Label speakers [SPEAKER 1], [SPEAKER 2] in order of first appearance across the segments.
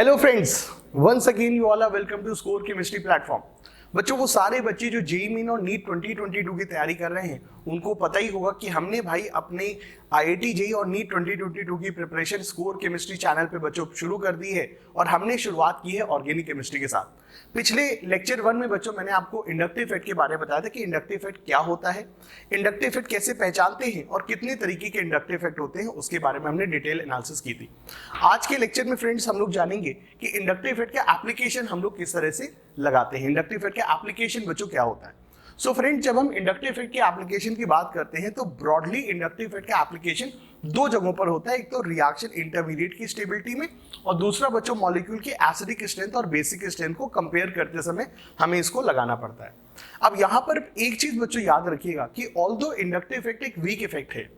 [SPEAKER 1] Hello friends, once again you all are welcome to score chemistry platform. बच्चों, वो सारे बच्चे जो जेईई मेन और नीट 2022 की तैयारी कर रहे हैं उनको पता ही होगा कि हमने भाई अपने आईआईटी जेईई और नीट 2022 की प्रिपरेशन स्कोर केमिस्ट्री चैनल पे बच्चों शुरू कर दी है और हमने शुरुआत की है ऑर्गेनिक केमिस्ट्री के साथ। पिछले लेक्चर 1 में बच्चों मैंने आपको इंडक्टिव इफेक्ट के बारे में बताया था कि इंडक्टिव इफेक्ट क्या होता है, इंडक्टिव इफेक्ट कैसे पहचानते हैं और कितने तरीके के इंडक्टिव इफेक्ट होते हैं, उसके बारे में हमने डिटेल एनालिसिस की थी। आज के लेक्चर में फ्रेंड्स हम लोग जानेंगे कि इंडक्टिव इफेक्ट का एप्लीकेशन हम लोग किस तरह से लगाते हैं, इंडक्टिव इफेक्ट का एप्लीकेशन बच्चों क्या होता है। सो फ्रेंड्स, जब हम इंडक्टिव इफेक्ट के एप्लीकेशन की बात करते हैं तो ब्रॉडली इंडक्टिव इफेक्ट का एप्लीकेशन दो जगहों पर होता है। एक तो रिएक्शन इंटरमीडिएट की स्टेबिलिटी में और दूसरा बच्चों मॉलिक्यूल की एसिडिक स्ट्रेंथ और बेसिक स्ट्रेंथ को कंपेयर करते समय हमें इसको लगाना पड़ता है। अब यहां पर एक चीज बच्चों याद रखिएगा कि ऑल्दो इंडक्टिव इफेक्ट एक वीक इफेक्ट है,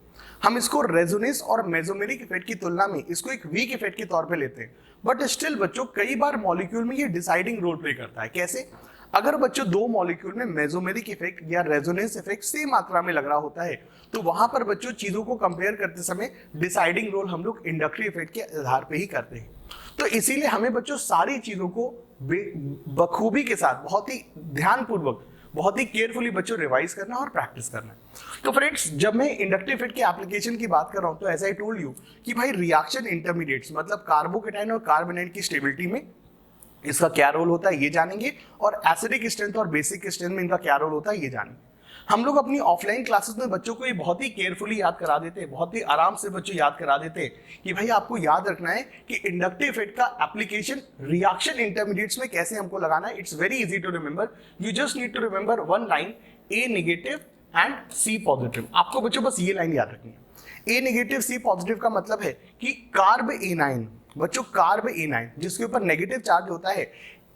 [SPEAKER 1] हम इसको रेजोनेंस और मेसोमेरिक इफेक्ट की तुलना में इसको एक वीक इफेक्ट के तौर पे लेते हैं, बट स्टिल बच्चों कई बार मॉलिक्यूल में ये डिसाइडिंग रोल प्ले करता है। कैसे? अगर बच्चों दो मॉलिक्यूल में मेसोमेरिक इफेक्ट या रेजोनेंस इफेक्ट सेम मात्रा में लग रहा होता है तो वहां पर बच्चों चीजों को कंपेयर करते समय डिसाइडिंग रोल हम लोग इंडक्टिव इफेक्ट के आधार पे ही करते हैं। तो इसीलिए हमें बच्चों सारी चीजों को बखूबी के साथ बहुत ही ध्यानपूर्वक बहुत ही केयरफुली बच्चों रिवाइज करना और प्रैक्टिस करना। तो फ्रेंड्स, जब मैं इंडक्टिव इफेक्ट के एप्लीकेशन की बात कर रहा हूं तो ऐसा ही टोल्ड यू कि भाई रिएक्शन इंटरमीडिएट्स मतलब कार्बोकेटाइन और कार्बोनेट की स्टेबिलिटी में इसका क्या रोल होता है ये जानेंगे और एसिडिक स्ट्रेंथ और बेसिक स्ट्रेंथ में इनका क्या रोल होता है ये जानेंगे। हम लोग अपनी ऑफलाइन क्लासेस में बच्चों को ये बहुत ही केयरफुली याद करा देते हैं, बहुत ही आराम से बच्चों याद करा देते हैं कि भाई आपको याद रखना है कि इंडक्टिव इफेक्ट का एप्लीकेशन रिएक्शन इंटरमीडिएट्स में कैसे हमको लगाना है। It's very easy to remember, you just need to remember one line, A negative and C positive. आपको बच्चों बस ये लाइन याद रखनी है। ए नेगेटिव सी पॉजिटिव का मतलब है कि कार्ब एनाइन, बच्चों कार्ब एनाइन जिसके ऊपर नेगेटिव चार्ज होता है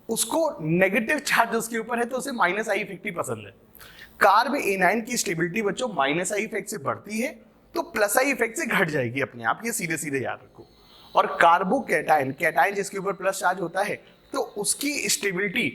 [SPEAKER 1] उसको नेगेटिव चार्ज उसके ऊपर है तो उसे माइनस आई इफेक्ट ही पसंद है। कार्ब एनाइन की स्टेबिलिटी बच्चों माइनस आई इफेक्ट से बढ़ती है तो प्लस आई इफेक्ट से घट जाएगी अपने आप, ये सीधे सीधे याद रखो। और कार्बोकैटाइन, कैटाइन जिसके ऊपर प्लस चार्ज होता है तो उसकी स्टेबिलिटी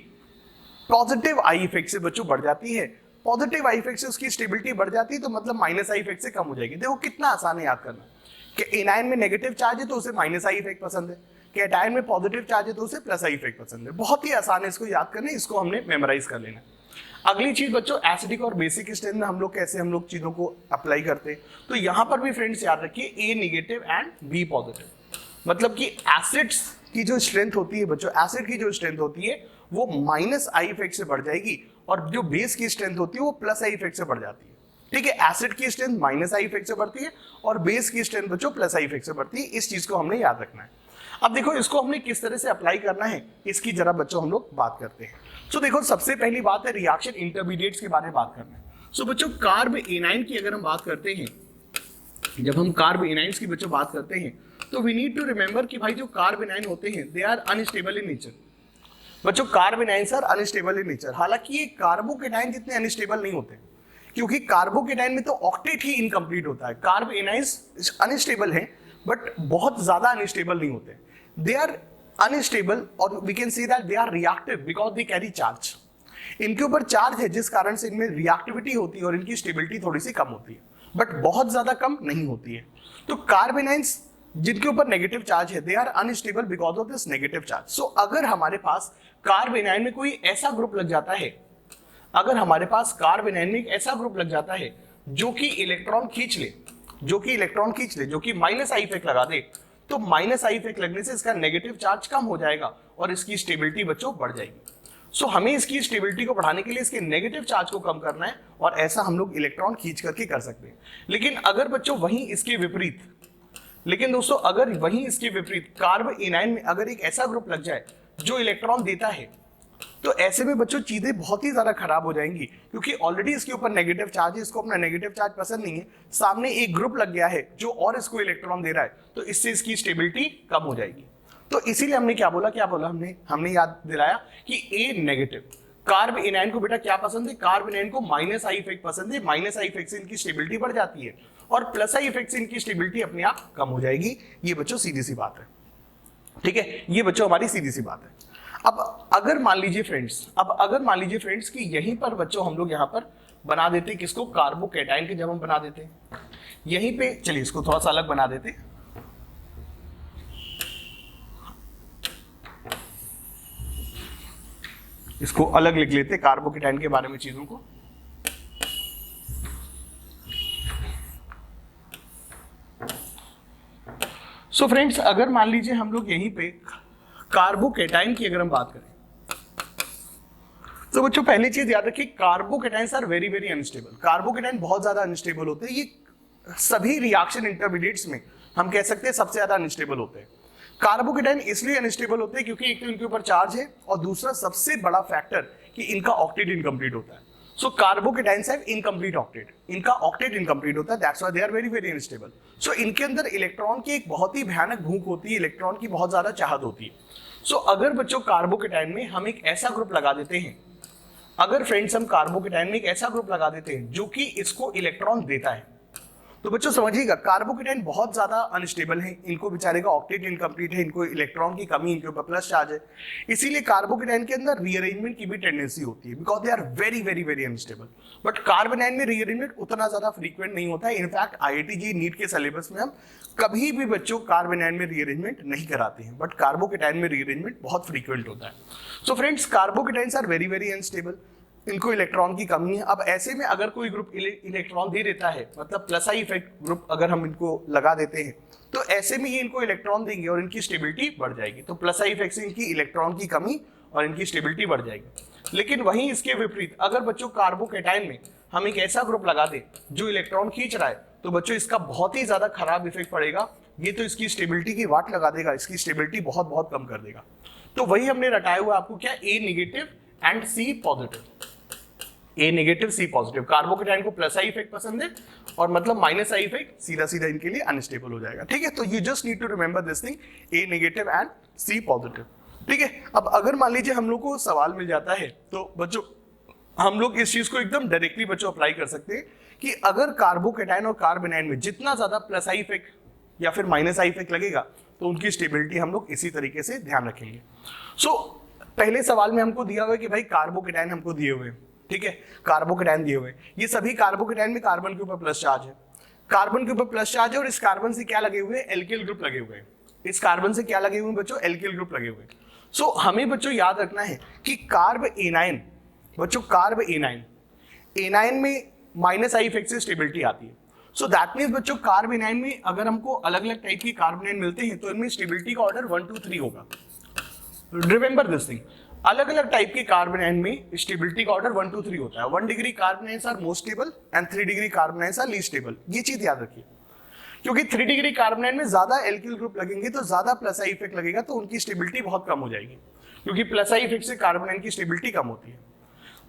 [SPEAKER 1] पॉजिटिव आई इफेक्ट से बच्चों बढ़ जाती है। पॉजिटिव आई इफेक्ट से उसकी स्टेबिलिटी बढ़ जाती है तो मतलब माइनस आई इफेक्ट से कम हो जाएगी। देखो कितना आसान है याद करना कि एनाइन में नेगेटिव चार्ज है तो उसे माइनस आई इफेक्ट पसंद है, कैटाइन में पॉजिटिव चार्ज है तो उसे प्लस आई इफेक्ट पसंद है। बहुत ही आसान है इसको याद करना, इसको हमने मेमोराइज कर लेना। अगली चीज बच्चों एसिडिक और बेसिक स्ट्रेंथ में हम लोग कैसे हम लोग चीजों को अप्लाई करते हैं तो यहां पर भी फ्रेंड्स याद रखिए ए नेगेटिव एंड बी पॉजिटिव। मतलब कि एसिड्स की जो स्ट्रेंथ होती है बच्चों, एसिड की जो स्ट्रेंथ होती है वो माइनस आई इफेक्ट से बढ़ जाएगी और जो बेस की स्ट्रेंथ होती है वो प्लस आई इफेक्ट से बढ़ जाती है। ठीक है, एसिड की स्ट्रेंथ माइनस आई इफेक्ट से बढ़ती है और बेस की स्ट्रेंथ बच्चों प्लस आई इफेक्ट से बढ़ती है। इस चीज को हमने याद रखना है। अब देखो इसको हमने किस तरह से अप्लाई करना है इसकी जरा बच्चों हम लोग बात करते हैं। तो देखो सबसे पहली बात है रिएक्शन इंटरमीडिएट्स के बारे में बात करना है। सो बच्चों कार्ब एनाइन की अगर हम बात करते हैं, जब हम कार्ब एनाइंस की बच्चों बात करते हैं तो वी नीड टू रिमेंबर कि भाई जो कार्ब एनाइन होते हैं they are unstable in nature. बच्चों carbanions are unstable in nature, हालांकि ये कार्बोकेटाइन जितने अनस्टेबल नहीं होते क्योंकि कार्बोकेटाइन में तो ऑक्टेट ही इनकम्प्लीट होता है। कार्ब एनाइंस अनस्टेबल है बट बहुत ज्यादा अनस्टेबल नहीं होते। दे आर अनस्टेबल और we can see that they are reactive because they carry charge. इनके ऊपर चार्ज है जिस कारण से इनमें रिएक्टिविटी होती है और इनकी स्टेबिलिटी थोड़ी सी कम होती है बट बहुत ज्यादा कम नहीं होती है। तो कार्ब एनाइंस जिनके ऊपर नेगेटिव चार्ज है they are unstable because of this negative charge. So अगर हमारे पास कार्ब एनाइन में कोई ऐसा ग्रुप लग जाता है, अगर हमारे पास कार्ब एनाइन में एक ऐसा ग्रुप लग जाता है जो कि इलेक्ट्रॉन खींच ले, जो कि माइनस आई इफेक्ट लगा दे, तो माइनस आई इफेक्ट लगने से इसका नेगेटिव चार्ज कम हो जाएगा और इसकी स्टेबिलिटी बच्चों बढ़ जाएगी। सो हमें इसकी स्टेबिलिटी को बढ़ाने के लिए इसके नेगेटिव चार्ज को कम करना है और ऐसा हम लोग इलेक्ट्रॉन खींच करके कर सकते हैं। लेकिन अगर बच्चों वहीं इसके विपरीत, कार्ब एनाइन में अगर एक ऐसा ग्रुप लग जाए जो इलेक्ट्रॉन देता है तो ऐसे में बच्चों चीजें बहुत ही ज्यादा खराब हो जाएंगी क्योंकि ऑलरेडी इसके ऊपर नेगेटिव चार्ज है, इसको अपना नेगेटिव चार्ज पसंद नहीं है, सामने एक ग्रुप लग गया है जो और इसको इलेक्ट्रॉन दे रहा है तो इससे इसकी स्टेबिलिटी कम हो जाएगी। तो इसीलिए हमने क्या बोला हमने याद दिलाया कि ए नेगेटिव कार्ब एनाइन को बेटा क्या पसंद है, कार्ब एनाइन को माइनस आई इफेक्ट पसंद है। माइनस आई इफेक्ट से इनकी स्टेबिलिटी बढ़ जाती है और प्लस आई इफेक्ट से इनकी स्टेबिलिटी अपने आप कम हो जाएगी। ये बच्चों सीधी सी बात है। ठीक है, ये बच्चों हमारी सीधी सी बात है। अब अगर मान लीजिए फ्रेंड्स कि यहीं पर बच्चों हम लोग यहां पर बना देते किसको, कार्बोकेटाइन के जब हम बना देते यहीं पे, चलिए इसको थोड़ा सा अलग बना देते। इसको अलग लिख लेते कार्बोकेटाइन के बारे में चीजों को। सो फ्रेंड्स, अगर मान लीजिए हम लोग यहीं पे कार्बोकेटाइन की अगर हम बात करें तो बच्चों पहली चीज याद रखिए, carbocations are very very unstable. Carbocation बहुत ज्यादा अनस्टेबल होते हैं, ये सभी रिएक्शन इंटरमीडिएट्स में हम कह सकते हैं सबसे ज्यादा अनस्टेबल होते हैं। कार्बोकेटाइन इसलिए अनस्टेबल होते हैं क्योंकि एक तो इनके ऊपर चार्ज है और दूसरा सबसे बड़ा फैक्टर कि इनका ऑक्टेट इनकम्प्लीट होता है। So carbocations have incomplete octet, इनका ऑक्टेट इनकम्प्लीट होता है, that's why they are very very unstable. So इनके अंदर इलेक्ट्रॉन की एक बहुत ही भयानक भूख होती है, इलेक्ट्रॉन की बहुत ज्यादा चाहत होती है। सो अगर बच्चों कार्बोकेटाइन में हम एक ऐसा ग्रुप लगा देते हैं, अगर फ्रेंड्स हम कार्बोकेटाइन में एक ऐसा ग्रुप लगा देते हैं जो कि इसको इलेक्ट्रॉन देता है, तो बच्चों समझिएगा कार्बोकेटाइन बहुत ज्यादा अनस्टेबल है, इनको बेचारे का ऑक्टेट इनकम्प्लीट है, इनको इलेक्ट्रॉन की कमी, इनके ऊपर प्लस चार्ज है, इसीलिए कार्बोकेटाइन के अंदर रीअरेंजमेंट की भी टेंडेंसी होती है, because they are very very very unstable. But carbanion में रीअरेंजमेंट उतना ज्यादा फ्रीक्वेंट नहीं होता है। इनफैक्ट आईआईटी जी नीट के सिलेबस में हम कभी भी बच्चों कार्बोनाइन में रीअरेंजमेंट नहीं कराते हैं, बट कार्बोकेटाइन में रीअरेंजमेंट बहुत फ्रीक्वेंट होता है। So friends, carbocations are very very unstable, इनको इलेक्ट्रॉन की कमी है। अब ऐसे में अगर कोई ग्रुप इलेक्ट्रॉन दे देता है, मतलब प्लस आई इफेक्ट ग्रुप अगर हम इनको लगा देते हैं, तो ऐसे में ये इनको इलेक्ट्रॉन देंगे और इनकी स्टेबिलिटी बढ़ जाएगी। तो प्लस आई इफेक्ट से इनकी इलेक्ट्रॉन की कमी और इनकी स्टेबिलिटी बढ़ जाएगी। लेकिन वहीं इसके विपरीत अगर बच्चों कार्बोकेटाइन में हम एक ऐसा ग्रुप लगा दे जो इलेक्ट्रॉन खींच रहा है, तो बच्चों इसका बहुत ही ज्यादा खराब इफेक्ट पड़ेगा। ये तो इसकी स्टेबिलिटी की वाट लगा देगा, इसकी स्टेबिलिटी बहुत बहुत कम कर देगा। तो वही हमने रटाया हुआ आपको क्या, A negative and C positive. A negative C positive, carbocation को प्लस आई इफेक्ट पसंद है और मतलब माइनस आई इफेक्ट सीधा सीधा इनके लिए अनस्टेबल हो जाएगा। ठीक है, तो you just need to remember this thing, A negative and C positive. ठीक है, अब अगर मान लीजिए हम लोग को सवाल मिल जाता है, तो बच्चों हम लोग इस चीज को एकदम डायरेक्टली बच्चों अप्लाई कर सकते हैं कि अगर कार्बोकेटाइन और कार्बोनाइन में जितना ज्यादा प्लस आई इफेक्ट या फिर माइनस आई इफेक्ट लगेगा, तो उनकी स्टेबिलिटी हम लोग इसी तरीके से ध्यान रखेंगे। सो पहले सवाल में हमको दिया हुआ है कि भाई कार्बोकेटाइन हमको दिए हुए, ठीक है, कार्बोकेटाइन दिए हुए, ये सभी कार्बोकेटाइन में कार्बन के ऊपर प्लस चार्ज है, कार्बन के ऊपर प्लस चार्ज है और इस कार्बन से क्या लगे हुए हैं, एल्किल ग्रुप लगे हुए हैं। इस कार्बन से क्या लगे हुए हैं बच्चों, एल्किल ग्रुप लगे हुए हैं। सो हमें बच्चों याद रखना है कि कार्ब एनाइन, बच्चों कार्ब एनाइन, एनाइन में माइनस आई इफेक्ट से स्टेबिलिटी आती है। सो दैट मींस बच्चों कार्ब एनाइन में अगर हमको अलग अलग टाइप के कार्बोनाइन मिलते हैं तो इनमें स्टेबिलिटी का ऑर्डर 1 2 3 होगा। रिमेंबर दिस थिंग, अलग अलग टाइप के कार्बोनाइन में स्टेबिलिटी का ऑर्डर 1 2 3 होता है। 1 degree carbanions are most stable and 3 degree carbanions are least stable. ये चीज याद रखिए, क्योंकि 3 डिग्री कार्बोनाइन में ज्यादा एल्किल ग्रुप लगेंगे तो ज्यादा प्लस आई इफेक्ट लगेगा, तो उनकी स्टेबिलिटी बहुत कम हो जाएगी, क्योंकि प्लस आई इफेक्ट से कार्बोनाइन की स्टेबिलिटी कम होती है।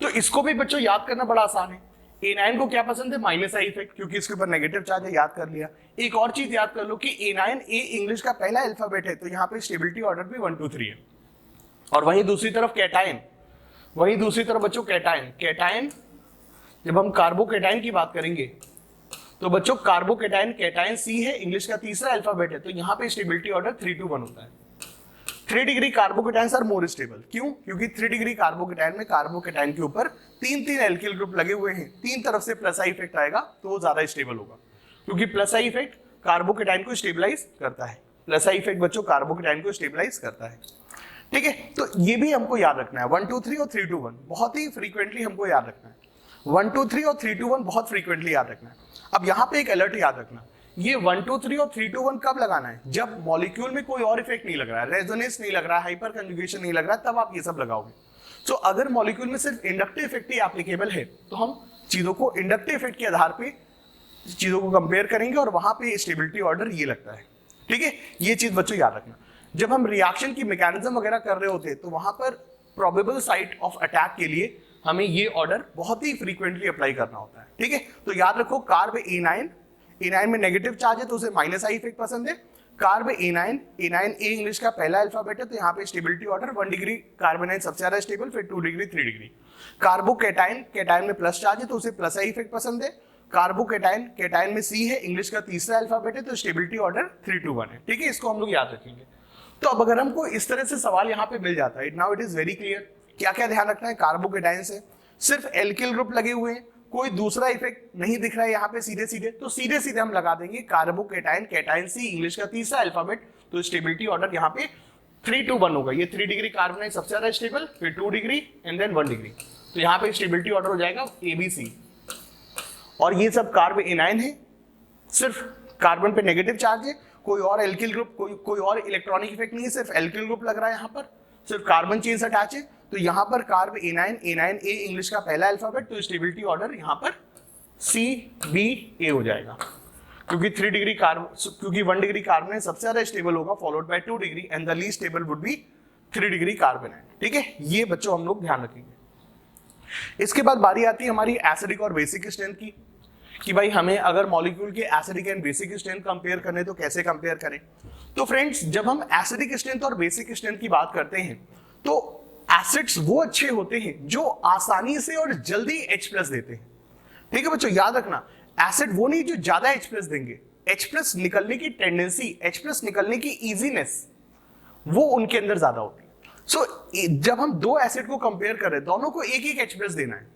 [SPEAKER 1] तो इसको भी बच्चों याद करना बड़ा आसान है। एनाइन को क्या पसंद है, माइनस आई इफेक्ट, क्योंकि इसके ऊपर नेगेटिव चार्ज है, याद कर लिया। एक और चीज याद कर लो कि एनाइन ए इंग्लिश का पहला अल्फाबेट है, तो यहाँ पे स्टेबिलिटी ऑर्डर भी 1 2 3 है। और वहीं दूसरी तरफ कैटाइन, वहीं दूसरी तरफ बच्चों कैटाइन, कैटाइन जब हम कार्बोकेटाइन की बात करेंगे तो बच्चों कार्बोकेटाइन, कैटाइन सी है, इंग्लिश का तीसरा अल्फाबेट है, तो यहाँ पे स्टेबिलिटी ऑर्डर 3 2 1 होता है। 3 डिग्री कार्बोकेटाइन्स आर मोर स्टेबल, क्यों, क्योंकि 3 डिग्री कार्बोकेटाइन में कार्बोकेटाइन के ऊपर 3 एल्किल ग्रुप लगे हुए हैं, 3 तरफ से प्लस आई इफेक्ट आएगा तो वो ज्यादा स्टेबल होगा, क्योंकि प्लस आई इफेक्ट कार्बोकेटाइन को स्टेबलाइज करता है। प्लस आई इफेक्ट बच्चों कार्बोकेटाइन को स्टेबलाइज करता है। ठीक है, तो ये भी हमको याद रखना है। 1 2 3 और 3 2 1 बहुत ही फ्रीक्वेंटली हमको याद रखना है। 1 2 3 और 3 2 1 बहुत फ्रीक्वेंटली याद रखना है। अब यहाँ पे एक अलर्ट याद रखना, ये 1 2 3 और 3 2 1 कब लगाना है, जब मॉलिक्यूल में कोई और इफेक्ट नहीं लग रहा है, रेजोनेंस नहीं लग रहा है, हाइपर कंजुगेशन नहीं लग रहा है, तब आप ये सब लगाओगे। सो अगर मॉलिक्यूल में सिर्फ इंडक्टिव इफेक्ट ही एप्लीकेबल है, तो हम चीजों को इंडक्टिव इफेक्ट के आधार पे चीजों को कंपेयर करेंगे और वहां पे स्टेबिलिटी ऑर्डर ये लगता है। ठीक है, ये चीज बच्चों याद रखना। जब हम रिएक्शन की मैकेनिज्म वगैरह कर रहे होते हैं तो वहां पर प्रोबेबल साइट ऑफ अटैक के लिए हमें ये ऑर्डर बहुत ही फ्रीक्वेंटली अप्लाई करना होता है। ठीक है, तो याद रखो कार्ब एनाइन, एनाइन में नेगेटिव चार्ज है तो उसे माइनस आई इफेक्ट पसंद है। कार्ब एनाइन, एनाइन ए इंग्लिश का पहला अल्फाबेट है, तो यहाँ पे स्टेबिलिटी ऑर्डर 1 डिग्री कार्बोनाइन सबसे ज्यादा स्टेबल, फिर 2 डिग्री 3 डिग्री। कार्बोकेटाइन, कैटाइन में प्लस चार्ज है तो उसे प्लस आई इफेक्ट पसंद है। कार्बोकेटाइन, कैटाइन में सी है, इंग्लिश का तीसरा अल्फाबेट है, तो स्टेबिलिटी ऑर्डर 3 2 1 है। ठीक है, इसको हम लोग याद रखेंगे। तो अब अगर हमको इस तरह से सवाल यहाँ पे मिल जाता है, now it is very clear क्या क्या ध्यान रखना है। कार्बोकेटाइन से सिर्फ एल्किल ग्रुप लगे हुए हैं, कोई दूसरा इफेक्ट नहीं दिख रहा है यहाँ पे सीधे सीधे, तो सीधे सीधे हम लगा देंगे कार्बोकेटाइन, कैटाइन सी, इंग्लिश का तीसरा अल्फाबेट, तो स्टेबिलिटी ऑर्डर यहाँ पे 3 to 1 होगा, ये 3 डिग्री कार्बन है सबसे ज्यादा स्टेबल, फिर 2 डिग्री एंड देन 1 डिग्री। तो यहाँ पे स्टेबिलिटी ऑर्डर हो जाएगा ABC। और ये सब कार्ब एनायन है, सिर्फ कार्बन पे नेगेटिव चार्ज है, कोई और एल्किल ग्रुप, कोई और इलेक्ट्रॉनिक इफेक्ट नहीं है, सिर्फ एल्किल ग्रुप लग रहा है यहाँ पर, सिर्फ कार्बन चेन से अटैच है। तो यहाँ पर कार्ब एनायन, एनायन ए इंग्लिश का पहला अल्फाबेट, तो स्टेबिलिटी ऑर्डर यहाँ पर CBA हो जाएगा, क्योंकि 3 डिग्री कार्बन, क्योंकि 1 डिग्री कार्बन सबसे ज्यादा स्टेबल होगा, followed by 2 degree and the least stable would be 3 degree carbon है। ठीक है, ये बच्चों हम लोग ध्यान रखेंगे। इसके बाद बारी आती है हमारी एसिडिक और बेसिक स्ट्रेंथ की, कि भाई हमें अगर मॉलिक्यूल के acidic and basic strength compare करने तो कैसे कंपेयर करें। तो फ्रेंड्स, जब हम एसिडिक स्ट्रेंथ और बेसिक स्ट्रेंथ की बात करते हैं तो एसिड्स वो अच्छे होते हैं जो आसानी से और जल्दी H+ देते हैं। ठीक है बच्चों, याद रखना, एसिड वो नहीं जो ज्यादा H+ देंगे, H+ निकलने की टेंडेंसी, H+ निकलने की इजीनेस वो उनके अंदर ज्यादा होती है। सो जब हम दो एसिड को कंपेयर कर रहे हैं, दोनों को एक एक H+ देना है,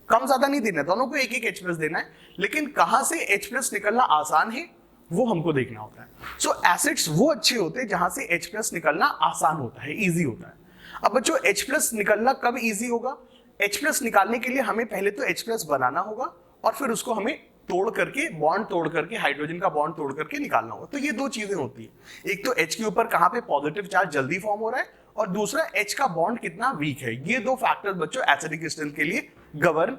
[SPEAKER 1] कम ज्यादा नहीं देना है, दोनों को एक एक H+ देना है, लेकिन कहां से H+ निकलना आसान है वो हमको देखना होता है। सो एसिड्स वो अच्छे होते हैं जहां से H+ निकलना आसान होता है, इजी होता है। अब बच्चों, H+ निकलना कब इजी होगा? H+ निकालने के लिए हमें पहले तो H+ बनाना होगा और फिर उसको हमें तोड़ करके, बॉन्ड तोड़ करके, हाइड्रोजन का बॉन्ड तोड़ करके निकालना होगा। तो ये दो चीजें होती है, एक तो H के ऊपर कहां पे पॉजिटिव चार्ज जल्दी फॉर्म हो रहा है, और दूसरा H का बॉन्ड कितना वीक है। ये दो फैक्टर बच्चों एसिडिक स्ट्रेंथ के लिए गवर्न,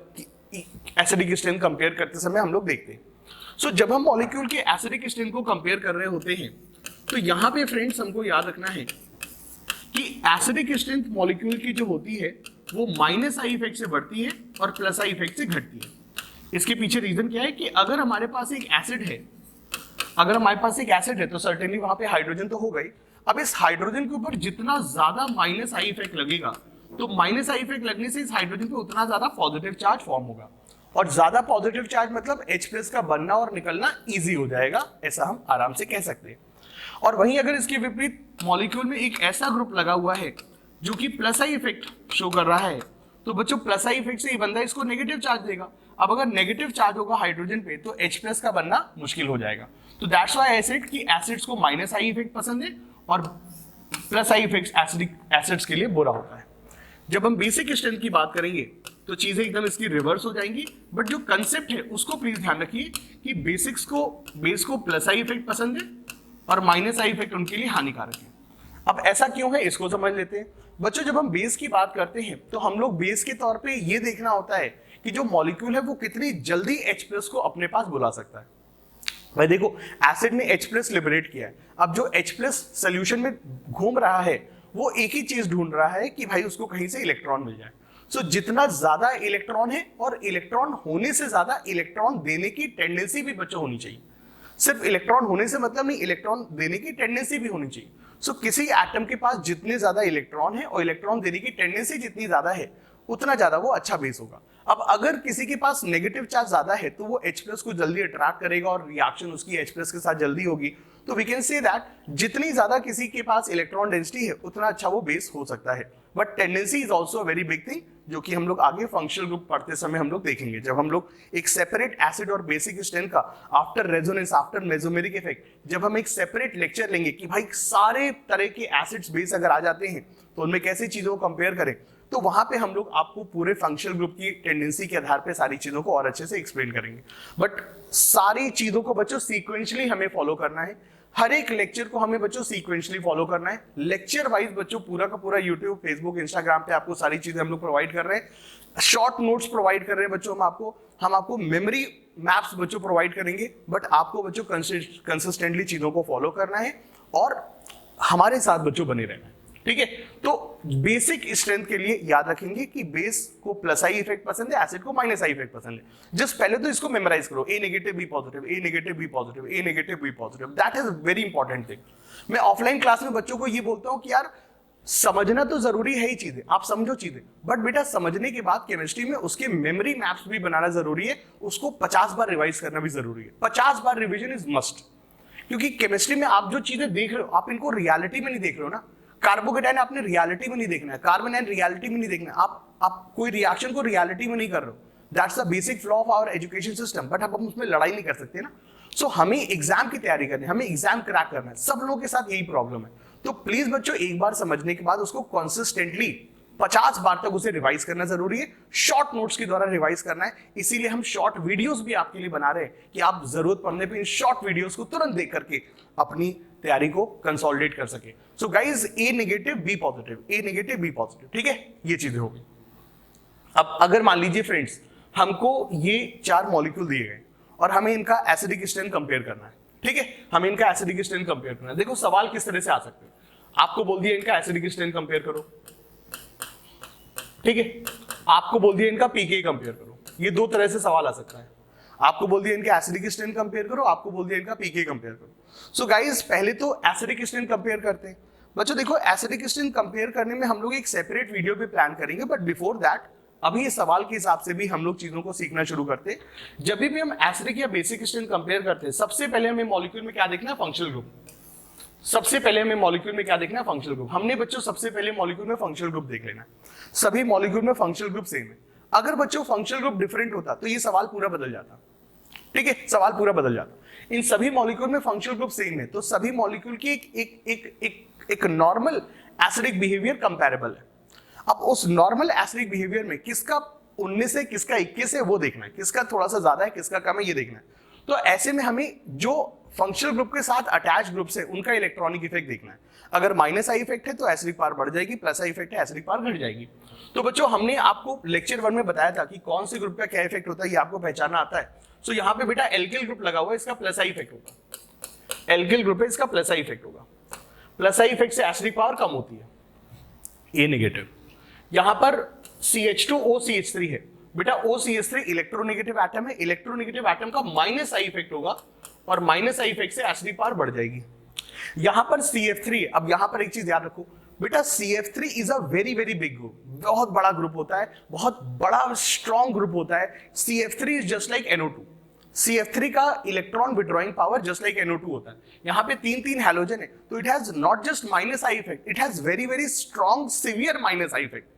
[SPEAKER 1] एसिडिक स्ट्रेंथ कंपेयर करते समय हम लोग देखते हैं। सो जब हम मॉलिक्यूल के एसिडिक स्ट्रेंथ को कंपेयर कर रहे होते हैं तो यहां पे फ्रेंड्स हमको याद रखना है कि एसिडिक स्ट्रेंथ मॉलिक्यूल की जो होती है वो -I इफेक्ट से बढ़ती है और +I इफेक्ट से घटती है। इसके पीछे रीजन क्या है कि अगर हमारे पास एक एसिड है, अगर हमारे पास एक एसिड है तो सर्टेनली वहां पे हाइड्रोजन तो होगा ही। अब इस हाइड्रोजन के ऊपर जितना ज्यादा -I इफेक्ट लगेगा, तो -I इफेक्ट लगने से इस हाइड्रोजन पे उतना ज्यादा पॉजिटिव चार्ज फॉर्म होगा, और ज्यादा पॉजिटिव चार्ज मतलब H+ का बनना और निकलना इजी हो जाएगा, ऐसा हम आराम से कह सकते हैं। और वहीं अगर इसके विपरीत मॉलिक्यूल में एक ऐसा ग्रुप लगा हुआ है जो कि +I इफेक्ट शो कर रहा है, तो बच्चों +I इफेक्ट से ये बंदा इसको नेगेटिव चार्ज देगा। अब अगर नेगेटिव चार्ज होगा हाइड्रोजन पे तो H+ का बनना मुश्किल हो जाएगा। तो दैट्स व्हाई आई सेड कि एसिड्स को -I इफेक्ट पसंद है और +I इफेक्ट एसिडिक एसिड्स के लिए बुरा होता है। जब हम बेसिक स्ट्रेंथ की बात करेंगे तो चीजें एकदम इसकी रिवर्स हो जाएंगी, बट जो कंसेप्ट है उसको प्लीज ध्यान रखिए कि बेस को +I इफेक्ट पसंद है और -I इफेक्ट उनके लिए हानिकारक है। अब ऐसा क्यों है इसको समझ लेते हैं। बच्चों, जब हम बेस की बात करते हैं तो हम लोग बेस के तौर पे ये देखना होता है कि जो मॉलिक्यूल है वो कितनी जल्दी H+ को अपने पास बुला सकता है। भाई देखो, एसिड ने H+ लिबरेट किया है, अब जो H+ सोल्यूशन में घूम रहा है वो एक ही चीज ढूंढ रहा है कि भाई उसको कहीं से इलेक्ट्रॉन मिल जाए। सो जितना ज्यादा इलेक्ट्रॉन है, और इलेक्ट्रॉन होने से ज्यादा इलेक्ट्रॉन देने की टेंडेंसी भी बच्चों होनी चाहिए। सिर्फ इलेक्ट्रॉन होने से मतलब नहीं, इलेक्ट्रॉन देने की टेंडेंसी भी होनी चाहिए। सो किसी एटम के पास जितने ज्यादा इलेक्ट्रॉन है और इलेक्ट्रॉन देने की टेंडेंसी जितनी ज्यादा है, उतना ज्यादा वो अच्छा बेस होगा। अब अगर किसी के पास नेगेटिव चार्ज ज्यादा है तो वो H+ को जल्दी अट्रैक्ट करेगा और रिएक्शन उसकी H+ के साथ जल्दी होगी। तो वी कैन से दैट जितनी ज्यादा किसी के पास इलेक्ट्रॉन डेंसिटी है उतना अच्छा वो बेस हो सकता है। But tendency is also a very big thing, जो कि हम लोग आगे फंक्शनल ग्रुप पढ़ते समय हम लोग देखेंगे, जब हम लोग एक सेपरेट एसिड और बेसिक स्ट्रेंथ का after resonance, after mesomeric effect, जब हम एक सेपरेट लेक्चर लेंगे कि भाई सारे तरह के एसिड्स बेस अगर आ जाते हैं तो उनमें कैसे चीजों को कंपेयर करें, तो वहां पे हम लोग आपको पूरे फंक्शनल ग्रुप की टेंडेंसी के आधार पे सारी चीजों को और अच्छे से एक्सप्लेन करेंगे। बट सारी चीजों को बच्चों सीक्वेंशियली हमें फॉलो करना है, हर एक लेक्चर को हमें बच्चों सीक्वेंशियली फॉलो करना है। लेक्चर वाइज बच्चों पूरा का पूरा यूट्यूब, फेसबुक, इंस्टाग्राम पे आपको सारी चीजें हम लोग प्रोवाइड कर रहे हैं। शॉर्ट नोट्स प्रोवाइड कर रहे हैं बच्चों हम आपको मेमोरी मैप्स बच्चों प्रोवाइड करेंगे। बट आपको बच्चों कंसिस्टेंटली चीजों को फॉलो करना है और हमारे साथ बच्चों बने रहना है, ठीक है। तो बेसिक स्ट्रेंथ के लिए याद रखेंगे कि बेस को +I इफेक्ट पसंद है, एसिड को -I इफेक्ट पसंद है। जस्ट पहले तो इसको मेमोराइज करो, A negative B positive, A negative B positive, A negative B positive, that is very important thing. मैं ऑफलाइन क्लास में बच्चों को ये बोलता हूं कि यार समझना तो जरूरी है ही चीजें, आप समझो चीजें, बट बेटा समझने के बाद केमिस्ट्री में उसके मेमोरी मैप्स भी बनाना जरूरी है, उसको 50 बार रिवाइज करना भी जरूरी है। 50 बार रिविजन इज मस्ट, क्योंकि केमिस्ट्री में आप जो चीजें देख रहे हो आप इनको रियलिटी में नहीं देख रहे हो ना। कार्बोकेटाइन आपने रियलिटी में नहीं देखना है, कार्बन एंड रियलिटी में नहीं देखना है, आप कोई रिएक्शन को रियलिटी में नहीं कर रहे हो। That's the basic flaw of our education system, but अब हम उसमें लड़ाई नहीं कर सकते ना। सो हमें एग्जाम की तैयारी करनी है, हमें एग्जाम क्रैक करना है, सब लोगों के साथ यही प्रॉब्लम है। तो प्लीज बच्चों एक बार समझने के बाद उसको कंसिस्टेंटली 50 बार तक उसे रिवाइज करना जरूरी है, शॉर्ट नोट्स के द्वारा रिवाइज करना है। इसीलिए हम शॉर्ट वीडियोस भी आपके लिए बना रहे हैं कि आप जरूरत पड़ने पे इन शॉर्ट वीडियोस को तुरंत देख करके अपनी तैयारी को कंसोलिडेट कर सके। So guys A negative B positive, A negative B positive, ठीक है, ये चीजें होगी। अब अगर मान लीजिए फ्रेंड्स हमको ये 4 मॉलिक्यूल दिए गए और हमें इनका एसिडिक स्ट्रेंथ कंपेयर करना है, ठीक है, हमें इनका एसिडिक स्ट्रेंथ कंपेयर करना है। देखो सवाल किस तरह से आ सकते हैं, आपको बोल दिया इनका एसिडिक स्ट्रेंथ कंपेयर करो, ठीक है, आपको बोल दिया इनका पीके कंपेयर करो। ये 2 तरह से सवाल आ सकता है, आपको बोल दिया इनका एसिडिक स्ट्रेंथ कंपेयर करो, आपको बोल दिया इनका पीके कंपेयर करो। सो गाइस पहले तो एसिडिक स्ट्रेंथ कंपेयर करते हैं। बच्चों देखो एसिडिक स्ट्रेंथ कंपेयर करने में हम लोग एक सेपरेट वीडियो भी प्लान करेंगे, बट बिफोर दैट अभी इस सवाल के हिसाब से भी हम लोग चीजों को सीखना शुरू करते हैं। जब भी हम एसिडिक या बेसिक स्ट्रेंथ कंपेयर करते हैं, सबसे पहले हमें मॉलिक्यूल में क्या देखना है, फंक्शनल ग्रुप। सबसे पहले हमें मॉलिक्यूल में क्या देखना है, फंक्शनल ग्रुप। हमने बच्चों सबसे पहले मॉलिक्यूल में फंक्शनल ग्रुप देख लेना है। सभी मॉलिक्यूल में फंक्शनल ग्रुप सेम है। अगर बच्चों फंक्शनल ग्रुप डिफरेंट होता तो ये सवाल पूरा बदल जाता, ठीक है, सवाल पूरा बदल जाता। इन सभी मॉलिक्यूल में फंक्शनल ग्रुप सेम है तो सभी मॉलिक्यूल की एक नॉर्मल एसिडिक बिहेवियर कंपैरेबल है। अब उस नॉर्मल एसिडिक बिहेवियर में किसका 19 है किसका 21 है वो देखना है, किसका थोड़ा सा ज्यादा है किसका कम है ये देखना है। तो ऐसे में हमें जो फंक्शनल ग्रुप के साथ अटैच ग्रुप है उनका इलेक्ट्रॉनिक इफेक्ट देखना है। अगर माइनस आई इफेक्ट है तो एसिडिक पावर बढ़ जाएगी, प्लस आई इफेक्ट है एसिडिक पावर घट जाएगी। तो बच्चों हमने आपको लेक्चर 1 में बताया था कि कौन से ग्रुप का क्या इफेक्ट होता है, ये आपको पहचाना आता है। सो यहाँ पे बेटा एल्किल ग्रुप लगा हुआ है, इसका प्लस आई इफेक्ट होगा। एल्किल ग्रुप है, इसका प्लस आई इफेक्ट होगा। प्लस आई इफेक्ट से एसिडिक पावर कम होती है, ए नेगेटिव। यहां पर CH2OCH3 है बेटा, OCH3 इलेक्ट्रोनेगेटिव एटम है, इलेक्ट्रोनेगेटिव एटम का माइनस आई इफेक्ट होगा और माइनस आई इफेक्ट से एसिडिक पावर बढ़ जाएगी। यहां पर CF3, अब यहां पर एक चीज याद रखो बेटा, CF3 is a very very big group, बहुत बड़ा ग्रुप होता है, बहुत बड़ा स्ट्रॉन्ग ग्रुप होता है। CF3 is just like NO2। CF3 का electron withdrawing power just like NO2 होता है। यहाँ पे 3 हैलोजन है तो it has not just minus I effect, it has very very strong severe minus I effect.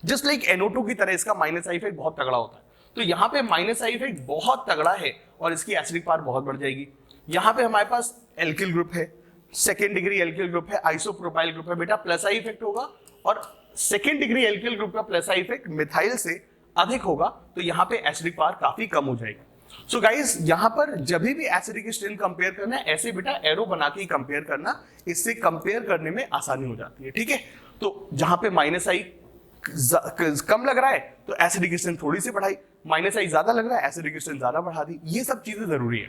[SPEAKER 1] Just like NO2 की तरह इसका माइनस आई इफेक्ट बहुत तगड़ा होता है। तो यहाँ पे माइनस आई इफेक्ट बहुत तगड़ा है और इसकी एसिडिक पावर बहुत बढ़ जाएगी। यहाँ पे हमारे पास एल्किल ग्रुप है, सेकेंड डिग्री एल्किल ग्रुप है, आइसोप्रोपाइल ग्रुप है बेटा, प्लस आई इफेक्ट होगा और सेकेंड डिग्री एल्किल ग्रुप का प्लस आई इफेक्ट मिथाइल से अधिक होगा तो यहाँ पे एसिडिक पावर काफी कम हो जाएगी। सो गाइस यहाँ पर जब भी एसिडिक स्ट्रेंथ कंपेयर करना है ऐसे बेटा एरो बना के कंपेयर करना, इससे कंपेयर करने में आसानी हो जाती है, ठीक है। तो जहां पे माइनस आई कम लग रहा है तो एसिडिक स्ट्रेंथ थोड़ी सी बढ़ाई, माइनस आई ज्यादा लग रहा है एसिडिक स्ट्रेंथ ज्यादा बढ़ा दी। ये सब चीजें जरूरी है,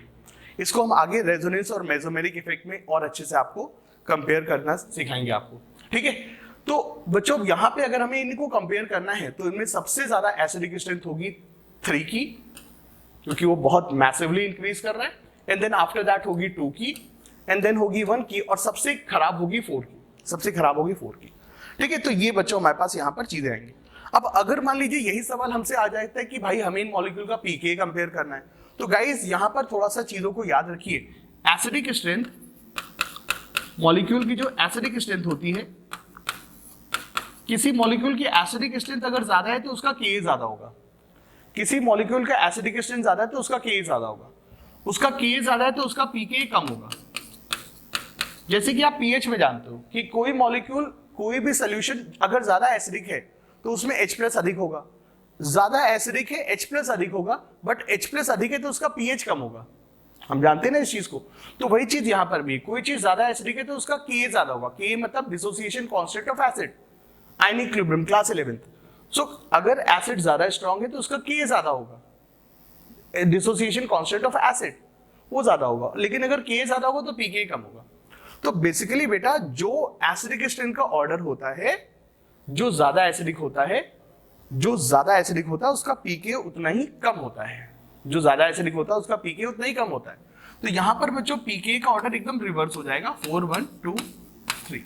[SPEAKER 1] इसको हम आगे रेजोनेंस और मेसोमेरिक इफेक्ट में और अच्छे से आपको कंपेयर करना सिखाएंगे आपको, ठीक है। तो बच्चों यहाँ पे अगर हमें इनको कंपेयर करना है तो इनमें सबसे ज्यादा एसिडिक स्ट्रेंथ होगी 3 की, क्योंकि वो बहुत मैसिवली इंक्रीज कर रहा है, एंड देन आफ्टर दैट होगी 2 की, एंड देन होगी 1 की, और सबसे खराब होगी 4 की, सबसे खराब होगी 4 की, ठीक है। तो ये बच्चों हमारे पास यहाँ पर चीजें आएंगी। अब अगर मान लीजिए यही सवाल हमसे आ जाता है कि भाई हमें इन मॉलिक्यूल का पीके कंपेयर करना है, तो गाइस यहाँ पर थोड़ा सा चीजों को याद रखिए। एसिडिक स्ट्रेंथ, मॉलिक्यूल की जो एसिडिक स्ट्रेंथ होती है, किसी मॉलिक्यूल की एसिडिक स्ट्रेंथ अगर ज्यादा है तो उसका के ज्यादा होगा, किसी मॉलिक्यूल का एसिडिक स्ट्रेंथ ज्यादा है तो उसका के ज्यादा होगा, उसका के ज्यादा है तो उसका पीके कम होगा। जैसे कि आप पीएच में जानते हो कि कोई मॉलिक्यूल, कोई भी सोल्यूशन अगर ज्यादा एसिडिक है तो उसमें H+ अधिक होगा, ज्यादा एसिडिक है H+ अधिक होगा, बट H+ अधिक है तो उसका पीएच कम होगा। हम जानते हैं ना इस चीज को। तो वही चीज यहां पर भी, कोई चीज ज्यादा एसिडिक है तो उसका के ज्यादा होगा, के मतलब dissociation constant of acid, ionic equilibrium, class 11th। सो अगर एसिड ज्यादा स्ट्रांग है तो उसका के ज्यादा होगा, डिसोसिएशन कांस्टेंट ऑफ एसिड वो ज्यादा होगा, लेकिन अगर के ज्यादा होगा तो पीके कम होगा। तो बेसिकली बेटा जो एसिडिक स्ट्रेंथ का ऑर्डर होता है, जो ज्यादा एसिडिक होता है, जो ज्यादा एसिडिक होता है उसका पीके उतना ही कम होता है, जो ज्यादा एसिडिक होता है उसका पीके उतना ही कम होता है। तो यहां पर बच्चों पीके का ऑर्डर एकदम रिवर्स हो जाएगा, 4 1 2 3,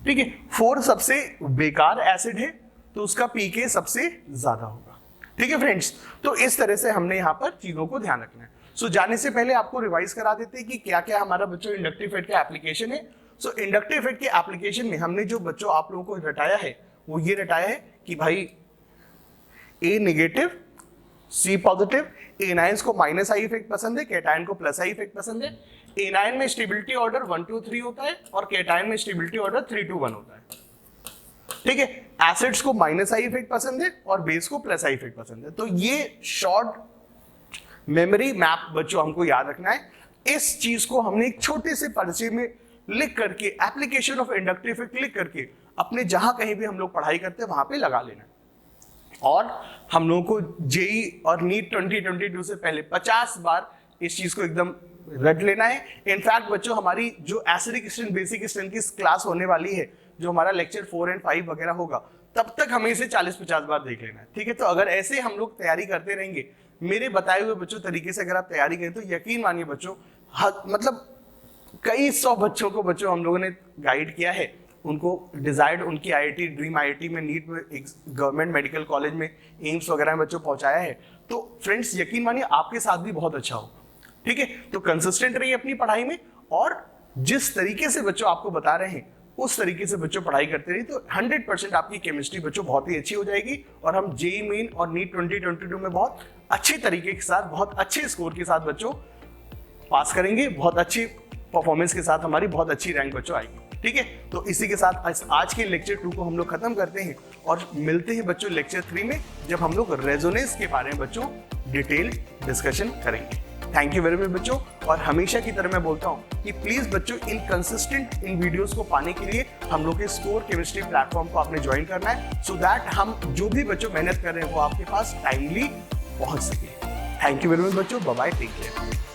[SPEAKER 1] ठीक है। 4 सबसे बेकार एसिड है तो उसका पीके सबसे ज्यादा होगा, ठीक है फ्रेंड्स। तो इस तरह से हमने यहाँ पर चीजों को ध्यान रखना है। सो जाने से पहले आपको रिवाइज करा देते हैं कि क्या क्या हमारा बच्चों इंडक्टिव इफेक्ट का एप्लीकेशन है। सो इंडक्टिव इफेक्ट के एप्लीकेशन में हमने जो बच्चों आप लोगों को रटाया है वो ये रटाया है कि भाई ए नेगेटिव सी पॉजिटिव, एनायंस को माइनस आई इफेक्ट पसंद है, कैटायन को प्लस आई इफेक्ट पसंद है, एनायन में स्टेबिलिटी ऑर्डर 1 2 3 होता है और कैटायन में स्टेबिलिटी ऑर्डर 3 2 1 होता है। ठीक है, एसिड्स को माइनस आई इफेक्ट पसंद है और बेस को प्लस आई इफेक्ट पसंद है। तो ये शॉर्ट मेमोरी मैप बच्चों हमको याद रखना है। इस चीज को हमने एक छोटे से पर्चे में लिख करके, एप्लीकेशन ऑफ इंडक्टिव इफेक्ट लिख करके अपने जहां कहीं भी हम लोग पढ़ाई करते हैं वहां पे लगा लेना है। और हम लोगों को जेई और नीट 2022 से पहले 50 बार इस चीज को एकदम रट लेना है। इनफैक्ट बच्चों हमारी जो एसिडिक स्ट्रेंथ बेसिक स्ट्रेंथ की क्लास होने वाली है, जो हमारा लेक्चर 4 और 5 वगैरह होगा, तब तक हमें इसे 40-50 बार देख लेना है। ठीक है, तो अगर ऐसे हम लोग तैयारी करते रहेंगे मेरे बताए हुए बच्चों तरीके से अगर आप तैयारी करें तो यकीन मानिए बच्चों, मतलब कई 100 बच्चों को बच्चों हम लोगों ने गाइड किया है, उनको डिजायर्ड उनकी आईआईटी ड्रीम आईआईटी में, नीट में, गवर्नमेंट मेडिकल कॉलेज में, एम्स वगैरह में बच्चों पहुंचाया है। तो फ्रेंड्स यकीन मानिए आपके साथ भी बहुत अच्छा हो। ठीक है, तो कंसिस्टेंट रहिए अपनी पढ़ाई में और जिस तरीके से बच्चों आपको बता रहे हैं उस तरीके से बच्चों पढ़ाई करते रहिए तो 100% आपकी केमिस्ट्री बच्चों बहुत ही अच्छी हो जाएगी और हम जेईई मेन और नीट 2022 में बहुत अच्छे तरीके के साथ, बहुत अच्छे स्कोर के साथ बच्चों पास करेंगे, बहुत अच्छी परफॉर्मेंस के साथ हमारी बहुत अच्छी रैंक बच्चों आएगी। ठीक है, तो इसी के साथ आज के लेक्चर 2 को हम लोग खत्म करते हैं और मिलते हैं बच्चों लेक्चर 3 में, जब हम लोग रेजोनेंस के बारे में बच्चों डिटेल डिस्कशन करेंगे। थैंक यू वेरी मच बच्चों, और हमेशा की तरह मैं बोलता हूं कि प्लीज बच्चों इन वीडियोस को पाने के लिए हम लोग के स्कोर केमिस्ट्री प्लेटफॉर्म को आपने ज्वाइन करना है, सो दैट हम जो भी बच्चों मेहनत कर रहे हैं वो आपके पास टाइमली पहुंच सके। थैंक यू वेरी मच बच्चों, बाय बाय, टेक केयर।